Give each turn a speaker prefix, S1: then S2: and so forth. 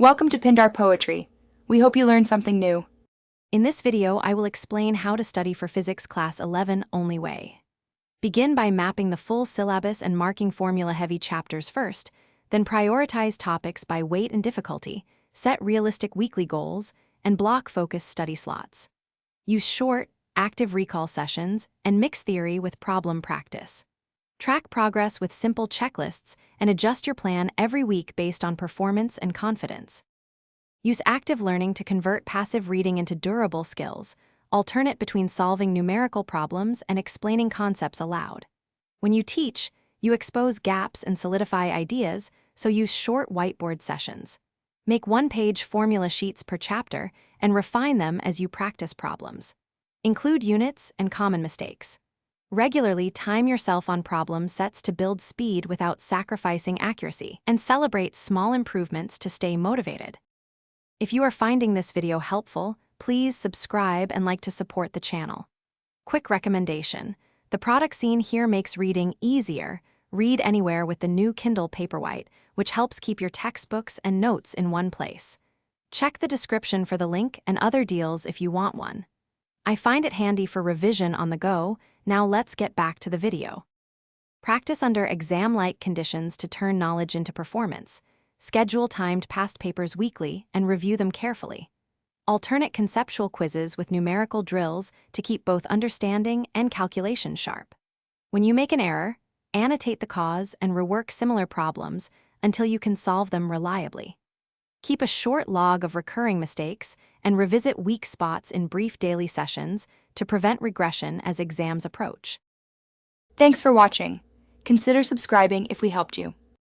S1: Welcome to Pindar Poetry. We hope you learned something new.
S2: In this video, I will explain how to study for Physics Class 11 only way. Begin by mapping the full syllabus and marking formula-heavy chapters first, then prioritize topics by weight and difficulty, set realistic weekly goals, and block focused study slots. Use short, active recall sessions and mix theory with problem practice. Track progress with simple checklists and adjust your plan every week based on performance and confidence. Use active learning to convert passive reading into durable skills. Alternate between solving numerical problems and explaining concepts aloud. When you teach, you expose gaps and solidify ideas, so use short whiteboard sessions. Make one-page formula sheets per chapter and refine them as you practice problems. Include units and common mistakes. Regularly time yourself on problem sets to build speed without sacrificing accuracy, and celebrate small improvements to stay motivated. If you are finding this video helpful, please subscribe and like to support the channel. Quick recommendation: the product seen here makes reading easier. Read anywhere with the new Kindle Paperwhite, which helps keep your textbooks and notes in one place. Check the description for the link and other deals if you want one. I find it handy for revision on the go. Now let's get back to the video. Practice under exam-like conditions to turn knowledge into performance. Schedule timed past papers weekly and review them carefully. Alternate conceptual quizzes with numerical drills to keep both understanding and calculation sharp. When you make an error, annotate the cause and rework similar problems until you can solve them reliably. Keep a short log of recurring mistakes and revisit weak spots in brief daily sessions to prevent regression as exams approach.
S1: Thanks for watching. Consider subscribing if we helped you.